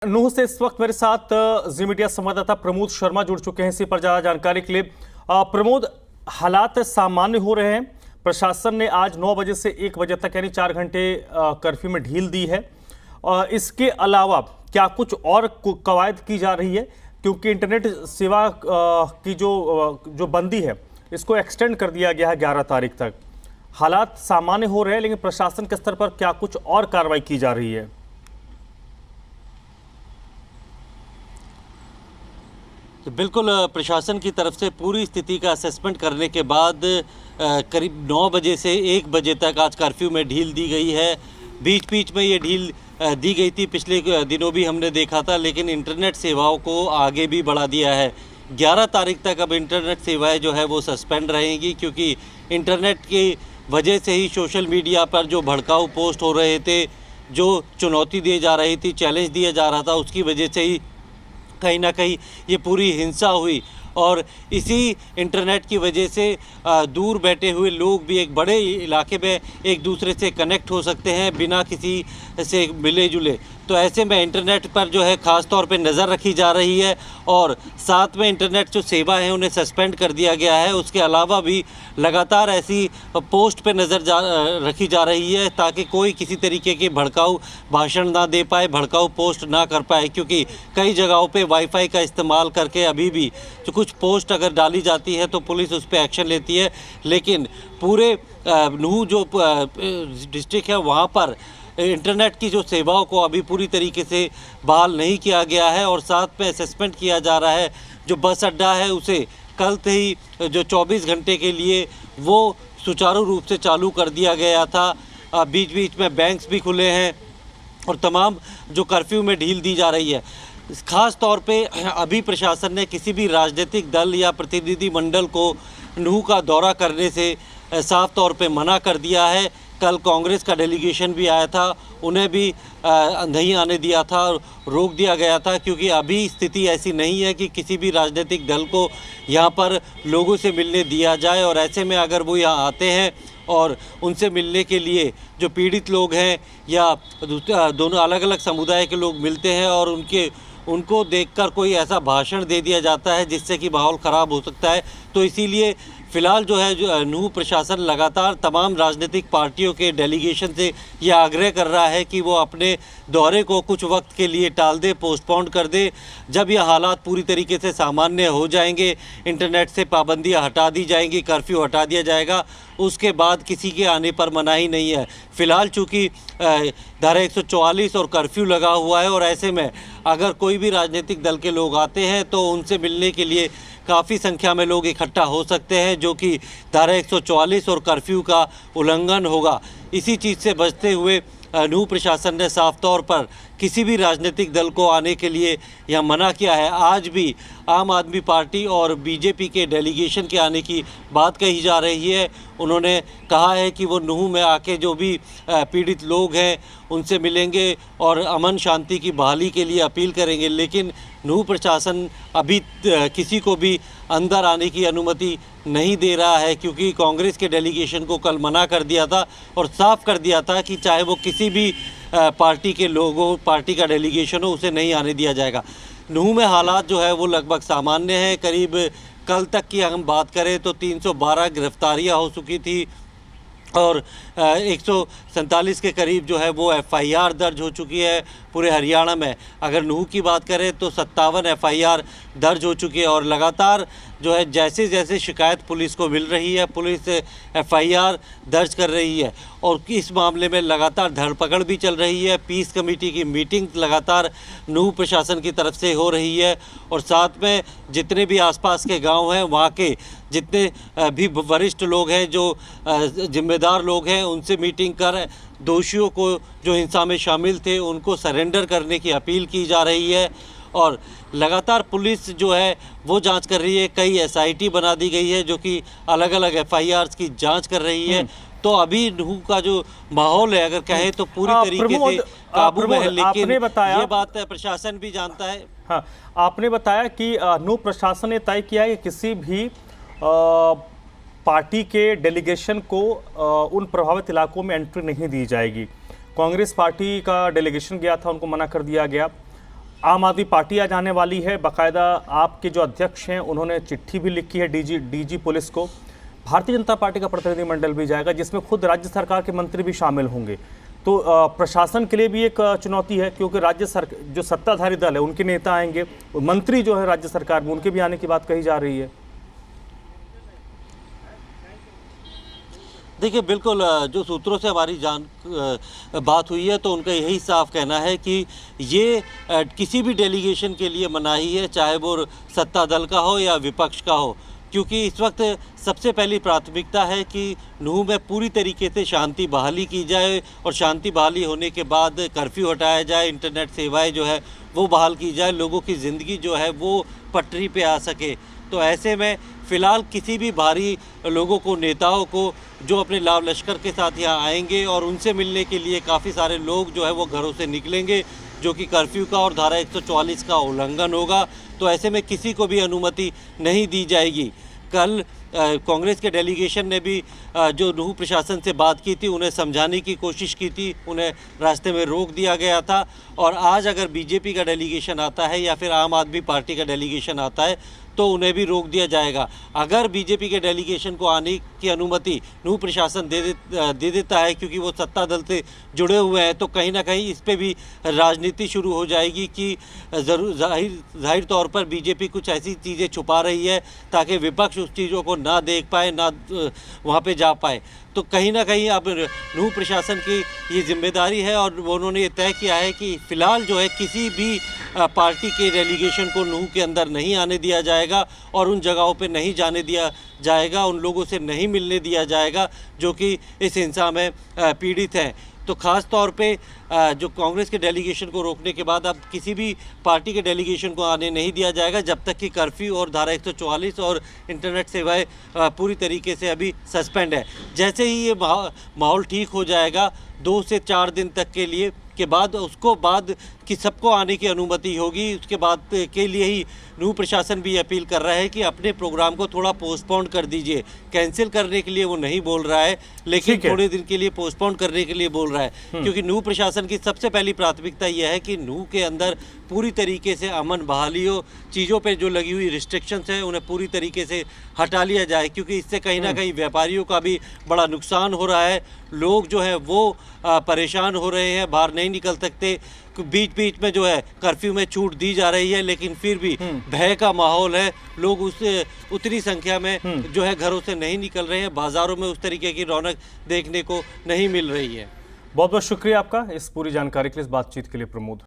नूह से इस वक्त मेरे साथ जी मीडिया संवाददाता प्रमोद शर्मा जुड़ चुके हैं इसी पर ज्यादा जानकारी के लिए। प्रमोद, हालात सामान्य हो रहे हैं। प्रशासन ने आज 9 बजे से 1 बजे तक यानी 4 घंटे कर्फ्यू में ढील दी है। इसके अलावा क्या कुछ और कवायद की जा रही है, क्योंकि इंटरनेट सेवा की जो बंदी है इसको एक्सटेंड कर दिया गया है 11 तारीख तक। हालात सामान्य हो रहे हैं, लेकिन प्रशासन के स्तर पर क्या कुछ और कार्रवाई की जा रही है? तो बिल्कुल प्रशासन की तरफ से पूरी स्थिति का असेसमेंट करने के बाद करीब 9 बजे से 1 बजे तक आज कर्फ्यू में ढील दी गई है। बीच बीच में ये ढील दी गई थी, पिछले दिनों भी हमने देखा था, लेकिन इंटरनेट सेवाओं को आगे भी बढ़ा दिया है। 11 तारीख तक अब इंटरनेट सेवाएं जो है वो सस्पेंड रहेंगी, क्योंकि इंटरनेट की वजह से ही सोशल मीडिया पर जो भड़काऊ पोस्ट हो रहे थे, जो चुनौती दी जा रही थी, चैलेंज दिया जा रहा था, उसकी वजह से ही कहीं ना कहीं ये पूरी हिंसा हुई। और इसी इंटरनेट की वजह से दूर बैठे हुए लोग भी एक बड़े इलाके में एक दूसरे से कनेक्ट हो सकते हैं बिना किसी से मिले जुले। तो ऐसे में इंटरनेट पर जो है ख़ास तौर पे नज़र रखी जा रही है, और साथ में इंटरनेट जो सेवा है उन्हें सस्पेंड कर दिया गया है। उसके अलावा भी लगातार ऐसी पोस्ट पे नज़र रखी जा रही है ताकि कोई किसी तरीके के भड़काऊ भाषण ना दे पाए, भड़काऊ पोस्ट ना कर पाए, क्योंकि कई जगहों पे वाईफाई का इस्तेमाल करके अभी भी जो कुछ पोस्ट अगर डाली जाती है तो पुलिस उस पर एक्शन लेती है। लेकिन पूरे नूह जो डिस्ट्रिक्ट है वहाँ पर इंटरनेट की जो सेवाओं को अभी पूरी तरीके से बहाल नहीं किया गया है, और साथ में असेसमेंट किया जा रहा है। जो बस अड्डा है उसे कल से ही जो 24 घंटे के लिए वो सुचारू रूप से चालू कर दिया गया था। बीच बीच में बैंक्स भी खुले हैं और तमाम जो कर्फ्यू में ढील दी जा रही है। ख़ास तौर पे अभी प्रशासन ने किसी भी राजनीतिक दल या प्रतिनिधि मंडल को नूह का दौरा करने से साफ तौर पे मना कर दिया है। कल कांग्रेस का डेलीगेशन भी आया था, उन्हें भी नहीं आने दिया था, रोक दिया गया था, क्योंकि अभी स्थिति ऐसी नहीं है कि किसी भी राजनीतिक दल को यहाँ पर लोगों से मिलने दिया जाए। और ऐसे में अगर वो यहाँ आते हैं और उनसे मिलने के लिए जो पीड़ित लोग हैं या दोनों अलग अलग समुदाय के लोग मिलते हैं और उनको देखकर कोई ऐसा भाषण दे दिया जाता है जिससे कि माहौल ख़राब हो सकता है। तो इसीलिए फ़िलहाल जो है जो नूह प्रशासन लगातार तमाम राजनीतिक पार्टियों के डेलीगेशन से यह आग्रह कर रहा है कि वो अपने दौरे को कुछ वक्त के लिए टाल दे, पोस्टपोन कर दे। जब यह हालात पूरी तरीके से सामान्य हो जाएंगे, इंटरनेट से पाबंदियां हटा दी जाएंगी, कर्फ्यू हटा दिया जाएगा, उसके बाद किसी के आने पर मनाही नहीं है। फ़िलहाल चूँकि धारा 144 और कर्फ्यू लगा हुआ है, और ऐसे में अगर कोई भी राजनीतिक दल के लोग आते हैं तो उनसे मिलने के लिए काफ़ी संख्या में लोग इकट्ठा हो सकते हैं, जो कि धारा 144 और कर्फ्यू का उल्लंघन होगा। इसी चीज़ से बचते हुए नूह प्रशासन ने साफ तौर पर किसी भी राजनीतिक दल को आने के लिए यह मना किया है। आज भी आम आदमी पार्टी और बीजेपी के डेलीगेशन के आने की बात कही जा रही है। उन्होंने कहा है कि वो नूह में आके जो भी पीड़ित लोग हैं उनसे मिलेंगे और अमन शांति की बहाली के लिए अपील करेंगे। लेकिन नूह प्रशासन अभी किसी को भी अंदर आने की अनुमति नहीं दे रहा है, क्योंकि कांग्रेस के डेलीगेशन को कल मना कर दिया था और साफ कर दिया था कि चाहे वो किसी भी पार्टी के लोगों, पार्टी का डेलीगेशन हो, उसे नहीं आने दिया जाएगा। नूह में हालात जो है वो लगभग सामान्य है। करीब कल तक की हम बात करें तो 312 गिरफ्तारियाँ हो चुकी थी और 147 के करीब जो है वो FIR दर्ज हो चुकी है पूरे हरियाणा में। अगर नूह की बात करें तो 57 FIR दर्ज हो चुकी है, और लगातार जो है जैसे जैसे शिकायत पुलिस को मिल रही है, पुलिस FIR दर्ज कर रही है, और इस मामले में लगातार धरपकड़ भी चल रही है। पीस कमेटी की मीटिंग लगातार नूह प्रशासन की तरफ से हो रही है, और साथ में जितने भी आसपास के गांव हैं वहाँ के जितने भी वरिष्ठ लोग हैं, जो जिम्मेदार लोग हैं, उनसे मीटिंग कर दोषियों को जो हिंसा में शामिल थे उनको सरेंडर करने की अपील की जा रही है। और लगातार पुलिस जो है वो जांच कर रही है। कई SIT बना दी गई है जो कि अलग अलग FIRs की जांच कर रही है। तो अभी नूह का जो माहौल है अगर कहें तो पूरी तरीके से काबू में है, लेकिन ये बात प्रशासन भी जानता है। हाँ, आपने बताया कि नूह प्रशासन ने तय किया है कि किसी भी पार्टी के डेलीगेशन को उन प्रभावित इलाकों में एंट्री नहीं दी जाएगी। कांग्रेस पार्टी का डेलीगेशन गया था, उनको मना कर दिया गया। आम आदमी पार्टी आज आने वाली है, बाकायदा आपके जो अध्यक्ष हैं उन्होंने चिट्ठी भी लिखी है डीजी पुलिस को। भारतीय जनता पार्टी का प्रतिनिधिमंडल भी जाएगा जिसमें खुद राज्य सरकार के मंत्री भी शामिल होंगे। तो प्रशासन के लिए भी एक चुनौती है, क्योंकि जो सत्ताधारी दल है उनके नेता आएंगे, मंत्री जो है राज्य सरकार में उनके भी आने की बात कही जा रही है। देखिए, बिल्कुल जो सूत्रों से हमारी बात हुई है तो उनका यही साफ कहना है कि ये किसी भी डेलीगेशन के लिए मनाही है, चाहे वो सत्ता दल का हो या विपक्ष का हो, क्योंकि इस वक्त सबसे पहली प्राथमिकता है कि नूह में पूरी तरीके से शांति बहाली की जाए और शांति बहाली होने के बाद कर्फ्यू हटाया जाए, इंटरनेट सेवाएं जो है वो बहाल की जाए, लोगों की ज़िंदगी जो है वो पटरी पे आ सके। तो ऐसे में फ़िलहाल किसी भी बाहरी लोगों को, नेताओं को जो अपने लाव लश्कर के साथ यहाँ आएंगे और उनसे मिलने के लिए काफ़ी सारे लोग जो है वो घरों से निकलेंगे, जो कि कर्फ्यू का और धारा 144 का उल्लंघन होगा। तो ऐसे में किसी को भी अनुमति नहीं दी जाएगी। कल कांग्रेस के डेलीगेशन ने भी जो नूह प्रशासन से बात की थी, उन्हें समझाने की कोशिश की थी, उन्हें रास्ते में रोक दिया गया था। और आज अगर बीजेपी का डेलीगेशन आता है या फिर आम आदमी पार्टी का डेलीगेशन आता है तो उन्हें भी रोक दिया जाएगा। अगर बीजेपी के डेलीगेशन को आने की अनुमति नूह प्रशासन दे देता है, क्योंकि वो सत्ता दल से जुड़े हुए हैं, तो कहीं ना कहीं इस पे भी राजनीति शुरू हो जाएगी कि जाहिर तौर पर बीजेपी कुछ ऐसी चीज़ें छुपा रही है ताकि विपक्ष उस चीज़ों को ना देख पाए, ना वहाँ पे जा पाए। तो कहीं ना कहीं अब नूह प्रशासन की ये जिम्मेदारी है और उन्होंने ये तय किया है कि फ़िलहाल जो है किसी भी पार्टी के डेलीगेशन को नूह के अंदर नहीं आने दिया जाएगा और उन जगहों पे नहीं जाने दिया जाएगा, उन लोगों से नहीं मिलने दिया जाएगा जो कि इस हिंसा में पीड़ित हैं। तो ख़ास तौर पे जो कांग्रेस के डेलीगेशन को रोकने के बाद अब किसी भी पार्टी के डेलीगेशन को आने नहीं दिया जाएगा जब तक कि कर्फ्यू और धारा 144 और इंटरनेट सेवाएं पूरी तरीके से अभी सस्पेंड है। जैसे ही ये माहौल ठीक हो जाएगा 2 से 4 दिन तक के बाद उसको बाद कि सबको आने की अनुमति होगी, उसके बाद के लिए ही नूह प्रशासन भी अपील कर रहा है कि अपने प्रोग्राम को थोड़ा पोस्टपोन कर दीजिए। कैंसिल करने के लिए वो नहीं बोल रहा है, लेकिन थोड़े दिन के लिए पोस्टपोन करने के लिए बोल रहा है, क्योंकि नूह प्रशासन की सबसे पहली प्राथमिकता यह है कि नूह के अंदर पूरी तरीके से अमन बहाली हो, चीज़ों पे जो लगी हुई रिस्ट्रिक्शंस हैं उन्हें पूरी तरीके से हटा लिया जाए, क्योंकि इससे कहीं ना कहीं व्यापारियों का भी बड़ा नुकसान हो रहा है। लोग जो है वो परेशान हो रहे हैं, बाहर नहीं निकल सकते, बीच बीच में जो है कर्फ्यू में छूट दी जा रही है, लेकिन फिर भी भय का माहौल है। लोग उतनी संख्या में जो है घरों से नहीं निकल रहे हैं, बाज़ारों में उस तरीके की रौनक देखने को नहीं मिल रही है। बहुत बहुत शुक्रिया आपका इस पूरी जानकारी के लिए, इस बातचीत के लिए प्रमोद।